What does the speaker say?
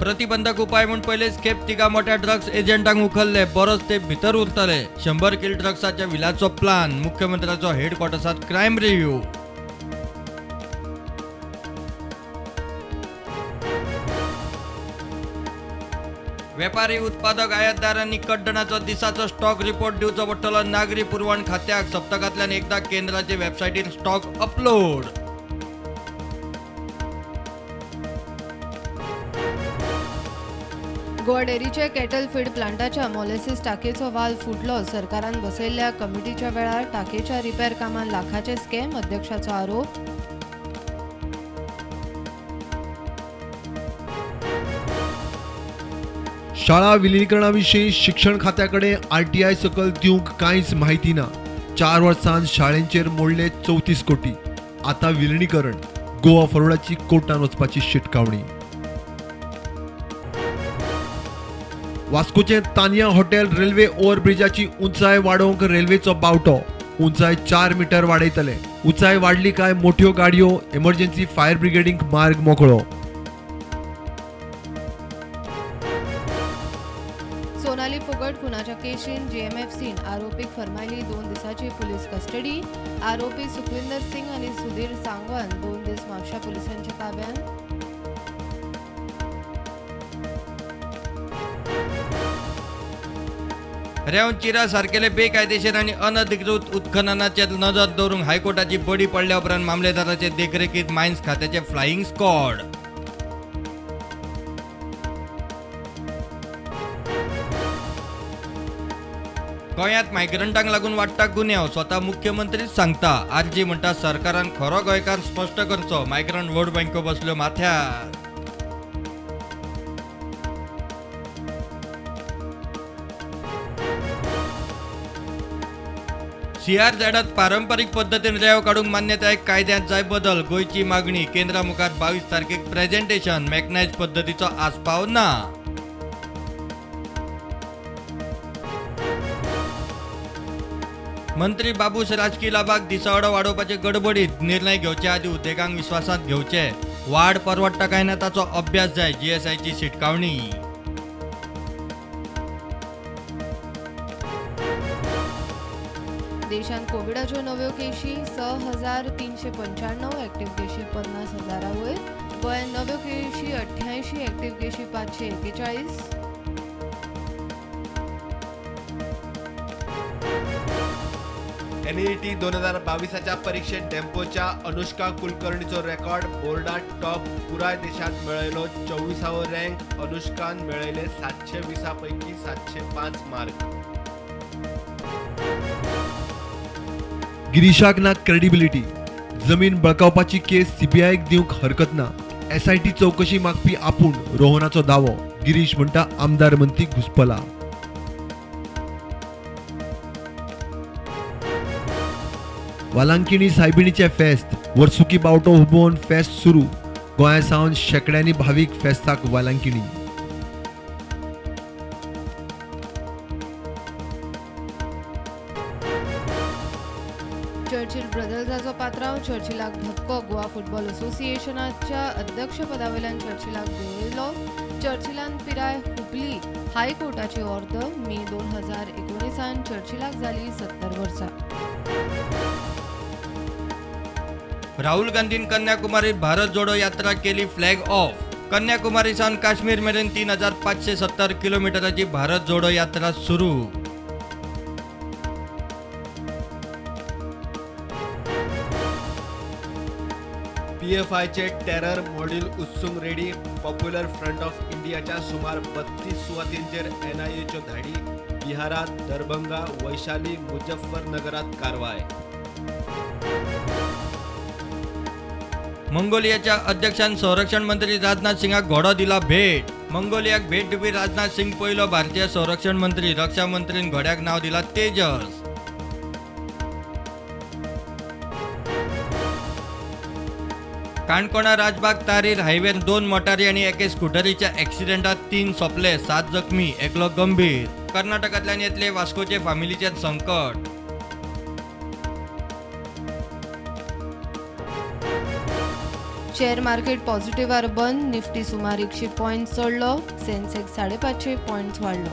प्रतिबंधक उपाय म्हणून पयलेच खेप तिगा मोठ्या ड्रग्स एजंटांक उखलले, बरोच ते भितर उरतले. 100 किल ड्रग्साच्या विलाचो प्लान, मुख्यमंत्र्याचो हेडक्वार्टर्सात क्रायम रिव्ह्यू. वेपारी उत्पादक आयातदारांनी कड्डणाचो दिसाचो स्टॉक रिपोर्ट दिवचो पडटलो नागरी पुरवण खात्याक. सप्तकांतल्यान एकदा केंद्राचे वेबसायटीर स्टॉक अपलोड. गोवा डेअरीचे कॅटल फीड प्लांटाच्या मोलेसिस टाकेचो वाल्व फुटलो. सरकारान बसयल्ल्या कमिटीच्या वेळार टाकेच्या रिपेर कामात लाखाचे स्कॅम, अध्यक्षाचो आरोप. शाळा विलीनीकरणाविशीं शिक्षण खात्याकडे RTI सकल दिवंक कांयच म्हायती ना. 4 वर्सांत शाळेंचेर मोडले 34 कोटी. आता विलीनीकरण, गोवा फॉरवर्डाची कोर्टान वचपाची शिटकावणी. वास्कोचे तानिया हॉटेल रेल्वे ओव्हरब्रिजाची उंचाय वाडोवंक रेल्वेचो बावटो. उंचाय 4 मीटर वाडयतले. उंचाय वाडली काय मोठ्यो गाडयो, एमर्जन्सी फायर ब्रिगेडींक मार्ग मोकळो. सोनाली फोगट खुनाच्या केशीन JMFCन आरोपीक फरमायली 2 दिसाची पुलीस कस्टडी. आरोपी सुखविंदर सिंग आणि सुधीर सांगवान 2 दीस म्हापशा पुलिसांच्या ताब्यात. रेंव चिरा सारकेले बेकायदेशीर आणि अनधिकृत उत्खननाचेर नजर दवरूंक हायकोर्टाची बडी पडल्या उपरांत मामलेदाराचे देखरेखीत मायन्स खात्याचे फ्लायिंग स्क्वॉड. गोंयांत मायग्रंटांक लागून वाडटा गुन्यांव, स्वता मुख्यमंत्रीच सांगता. आरजी म्हणटा सरकारान खरो गोंयकार स्पश्ट करचो. मायग्रंट वोट बँको बसल्यो माथ्यार. CRZ पारंपरीक पद्धतीन रेंव काडूंक मान्यताय कायद्यांत जाय बदल. गोंयची मागणी. केंद्रा मुखार 22 तारखेक प्रेझेंटेशन. मॅकनायज पद्धतीचो आस्पाव ना. मंत्री बाबूस राजकीय लाभाक दिसावडो वाडोवपाचे गडबडीत. निर्णय घेवचे आदी उद्देगांक विश्वासांत घेवचे. वाड परवडटा काय ना ताचो अभ्यास जाय. GSIची शिटकावणी. देशांत कोविडाच्यो नव्यो केशी 6,395. एक्टीव केशी 50,000 वयर. गोंयांत नव्यो केशी 88. एक्टीव केशी 541. NET 2022च्या परीक्षेत डेम्पोच्या अनुष्का कुलकर्णीचो रेकॉर्ड बोर्डात टॉप. पुराय देशात मेळयलो 24वो रँक. अनुष्कान मेळयले 720 पैकी 705 मार्क. गिरीशाक ना क्रेडिबिलिटी. जमीन बळकावपाची केस CBIक दिवंक हरकत ना. SIT चौकशी मागपी आपूण, रोहनाचो दावो. गिरीश म्हणटा आमदार मंत्री घुसपला. वालांकिणी सायबिणीचे फेस्त. वर्सुकी बावटो हुबोवन फेस्त सुरू. गोंयासावन शेकड्यांनी भावीक फेस्ताक वालांकिणी. चर्चिल ब्रदर्साचो पात्रांव. चर्चिलाक धक्को. गोवा फुटबॉल असोसिएशनाच्या अध्यक्षपदावेल्यान चर्चिलाक देंवयलो. चर्चिलान पिराय हुपली. हायकोर्टाची ऑर्डर. मे 2019 चर्चिलाक जाली 70 वर्सां. राहुल गांधीन कन्याकुमारीत भारत जोडो यात्रा केली फ्लॅग ऑफ. कन्याकुमारी सावन काश्मीर मेरेन 3570 किलोमीटराची भारत जोडो यात्रा सुरू. PFIचे टेरर मॉड्यूल उत्सुंक रेडी. पॉप्युलर फ्रंट ऑफ इंडियाच्या सुमार 32 सुवातींचेर NIAच्यो धाडी. बिहारात दरभंगा, वैशाली, मुझफ्फरनगरात कारवाय. मंगोलियाच्या अध्यक्षान संरक्षण मंत्री राजनाथ सिंगाक घोडो दिला भेट. मंगोलियाक भेट दिवपी राजनाथ सिंग पयलो भारतीय संरक्षण मंत्री. रक्षा मंत्रीन घोड्याक नाव दिला तेजस. काणकोणा राजबाग तारीर हायवेर 2 मोटारी आणि एके स्कूटरीच्या ॲक्सिडेंटात 3 सोंपले, 7 जखमी, एकलो गंभीर. कर्नाटकांतल्यान येतले वास्कोचे फामिलीचेर संकट. शेअर मार्केट पॉझिटिव्हवर बंद. निफ्टी सुमार 100 पॉईंट्स चढलो. सेन्सेक्स 550 पॉईंट्स वाढलो.